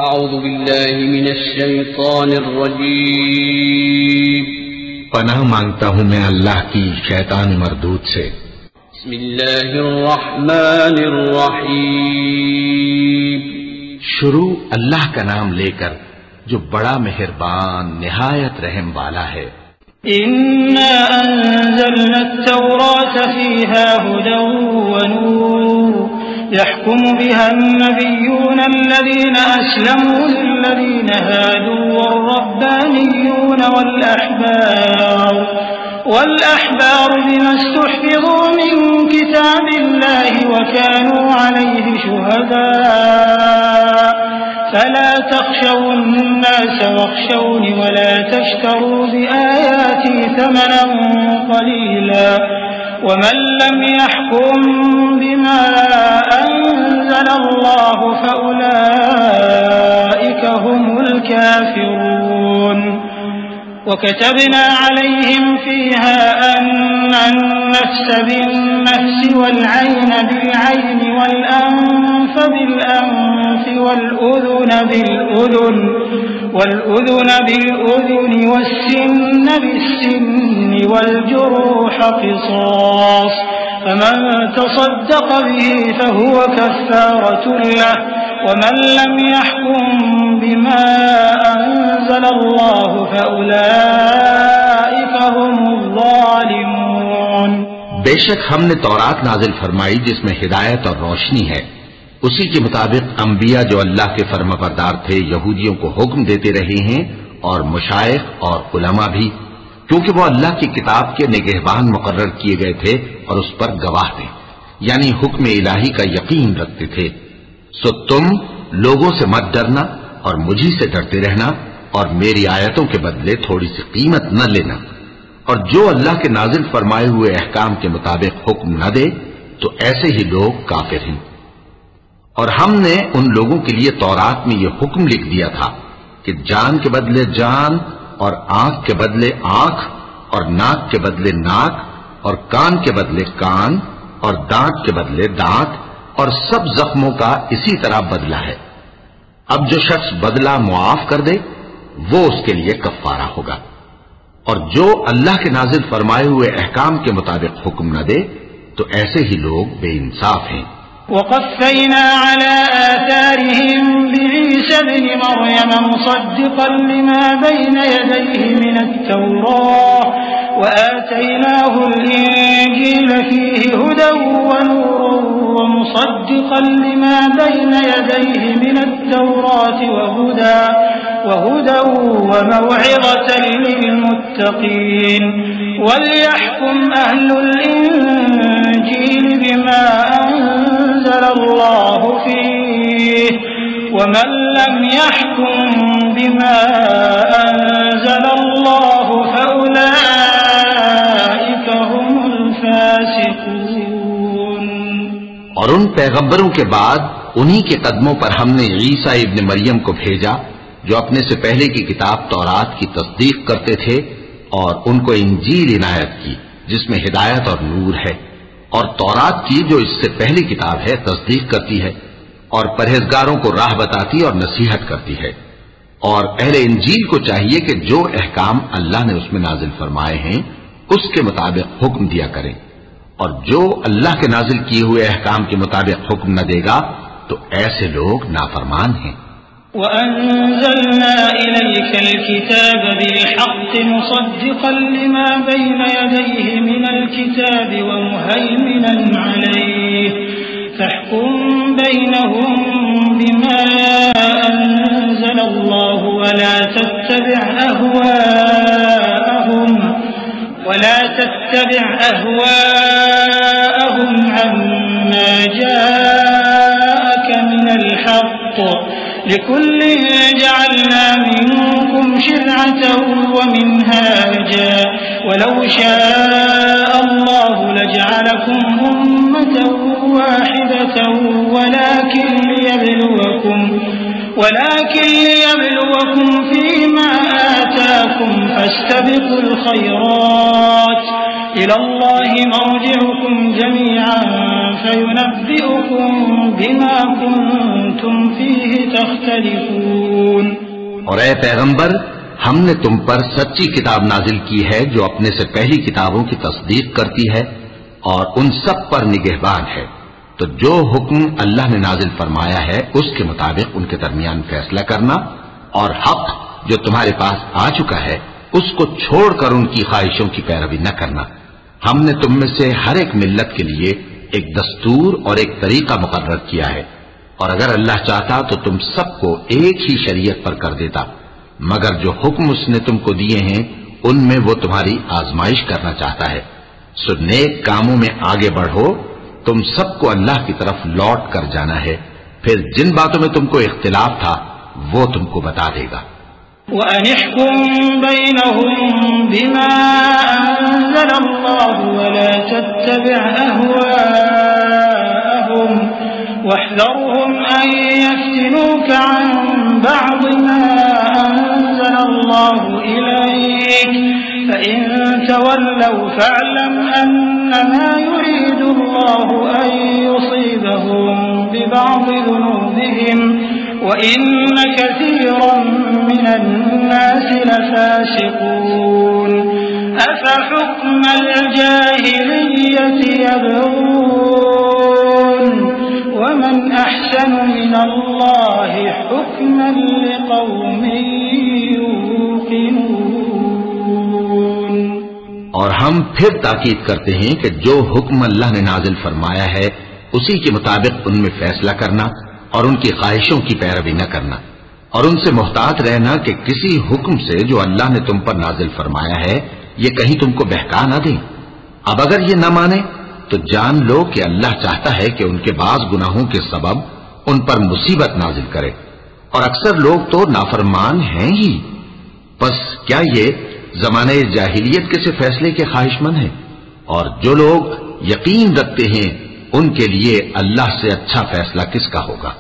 अऊज़ु बिल्लाहि मिनश शैतानिर रजीम। पनाह मांगता हूँ मैं अल्लाह की शैतान मरदूद से। बिस्मिल्लाहिर रहमानिर रहीम। शुरू अल्लाह का नाम लेकर जो बड़ा मेहरबान निहायत रहम वाला है। इन्ना अंज़लना तौरात फीहा हुदन व नूर यहकुमु बिहा अन्नबिय्यून अल्लज़ीना अस्लमू लिल्लज़ीना हादू वर्रब्बानिय्यून वल्अहबार बिमा इस्तुहफ़िज़ू मिन किताबिल्लाहि व कानू अलैहि शुहदा फला तख़शवु अन्नास वख़शवनी वला तश्तरू बिआयाती थमनन क़लीला वमन लम यहकुम बिमा अंज़लल्लाहु फ़उलाइका हुमुल काफ़िरून। वकतबना अलैहिम फ़ीहा अन्न अन्नफ्स बिन्नफ्स वल्अयन बिलअयन वल्अन्फ बिलअन्फ والأذن بالأذن والسن بالسن والجروح قصاص فمن تصدق به فهو كفارة له ومن لم يحكم بما أنزل الله فأولئك هم الظالمون। बेशक हमने तौरात नाजिल फरमाई जिसमें हिदायत और रोशनी है। उसी के मुताबिक अंबिया जो अल्लाह के फर्माबरदार थे यहूदियों को हुक्म देते रहे हैं और मुशाइख और उलमा भी, क्योंकि वो अल्लाह की किताब के निगहबान मुकर्रर किए गए थे और उस पर गवाह थे, यानी हुक्म इलाही का यकीन रखते थे। सो तुम लोगों से मत डरना और मुझी से डरते रहना और मेरी आयतों के बदले थोड़ी सी कीमत न लेना। और जो अल्लाह के नाजिल फरमाए हुए अहकाम के मुताबिक हुक्म न दे तो ऐसे ही लोग काफिर हैं। और हमने उन लोगों के लिए तौरात में यह हुक्म लिख दिया था कि जान के बदले जान और आंख के बदले आंख और नाक के बदले नाक और कान के बदले कान और दांत के बदले दांत और सब जख्मों का इसी तरह बदला है। अब जो शख्स बदला मुआफ कर दे वो उसके लिए कफ्फारा होगा। और जो अल्लाह के नाजिल फरमाए हुए अहकाम के मुताबिक हुक्म न दे तो ऐसे ही लोग बेइंसाफ हैं। वक़फ़ैना अला आथारिहिम बिईसा इब्न मरयम मुसद्दिक़न लिमा बैन यदैहि मिनत तौराह व आतैनाहुल इंजील फीहि हुदन व नूरun व मुसद्दिक़न लिमा बैन यदैहि मिनत तौरात व हुदन व मौइज़तन लिलमुत्तक़ीन वलियहकुम अहलुल इंजील बिमा अंज़लल्लाहु फीहि वमन लम यहकुम बिमा अंज़लल्लाहु फ़उलाइका हुमुल फ़ासिक़ून। और उन पैगंबरों के बाद उन्हीं के कदमों पर हमने ईसा इब्न मरियम को भेजा जो अपने से पहले की किताब तौरात की तस्दीक करते थे और उनको इंजील इनायत की जिसमें हिदायत और नूर है, और तौरात की जो इससे पहली किताब है तस्दीक करती है और परहेजगारों को राह बताती और नसीहत करती है। और अहले इंजील को चाहिए कि जो अहकाम अल्लाह ने उसमें नाजिल फरमाए हैं उसके मुताबिक हुक्म दिया करें, और जो अल्लाह के नाजिल किए हुए अहकाम के मुताबिक हुक्म न देगा तो ऐसे लोग नाफरमान हैं। वअंज़लना इलैकल किताब बिलहक़्क़ि मुसद्दिक़न लिमा बैन यदैहि मिनल किताब व मुहैमिनन अलैहि फहकुम बैनहुम बिमा अंज़लल्लाहु वला तत्तबिअ अहवाअहुम अम्मा जाअक मिनल हक़्क़ लिकुल्लिन जअलना मिनकुम शिरअतन व मिनहाजा वलौ शाअ अल्लाहु लजअलकुम उम्मतन वाहिदतन वलाकिन लियब्लुवकुम फीमा आताकुम फस्तबिकुल खैरात इलल्लाहि मर्जिउकुम जमीअन फयुनब्बिउकुम बिमा कुंतुम फीहि तख्तलिफून। और ऐ पैगंबर, हमने तुम पर सच्ची किताब नाजिल की है जो अपने से पहली किताबों की तस्दीक करती है और उन सब पर निगहबान है। तो जो हुक्म अल्लाह ने नाजिल फरमाया है उसके मुताबिक उनके दरमियान फैसला करना, और हक जो तुम्हारे पास आ चुका है उसको छोड़कर उनकी ख्वाहिशों की पैरवी न करना। हमने तुम में से हर एक मिल्लत के लिए एक दस्तूर और एक तरीका मुकर्रर किया है, और अगर अल्लाह चाहता तो तुम सबको एक ही शरीयत पर कर देता, मगर जो हुक्म उसने तुमको दिए हैं उनमें वो तुम्हारी आजमाइश करना चाहता है। सो नेक कामों में आगे बढ़ो, तुम सबको अल्लाह की तरफ लौट कर जाना है, फिर जिन बातों में तुमको इख्तिलाफ था वो तुमको बता देगा। वअनिहकुम बैनहुम बिमा अंज़लल्लाहु वला तत्तबि' अहवाअहुम वहज़रहुम अन यफ्तिनूक अन बअद मा अंज़लल्लाहु इलैक फ़इन तवल्लव फ़अलम अन्नमा युरीदु अल्लाहु अन युसीबहुम बिबअद ज़ुनूबिहिम वइन्न कसीरन मिनन नासि लफ़ासिक़ून अफ़हुक्मल जाहिलिय्यति यबग़ून वमन अहसनु मिनल्लाहि हुक्मन लिक़ौमिन यूक़िनून। और हम फिर ताकीद करते हैं कि जो हुक्म अल्लाह ने नाजिल फरमाया है उसी के मुताबिक उनमें फैसला करना और उनकी ख्वाहिशों की पैरवी न करना, और उनसे मुहतात रहना कि किसी हुक्म से जो अल्लाह ने तुम पर नाजिल फरमाया है ये कहीं तुमको बहका न दे। अब अगर ये न माने तो जान लो कि अल्लाह चाहता है कि उनके बाज गुनाहों के सबब उन पर मुसीबत नाजिल करे, और अक्सर लोग तो नाफरमान हैं ही। बस क्या ये जमाने जाहिलियत के से फैसले के ख्वाहिशमंद हैं? और जो लोग यकीन रखते हैं उनके लिए अल्लाह से अच्छा फैसला किसका होगा।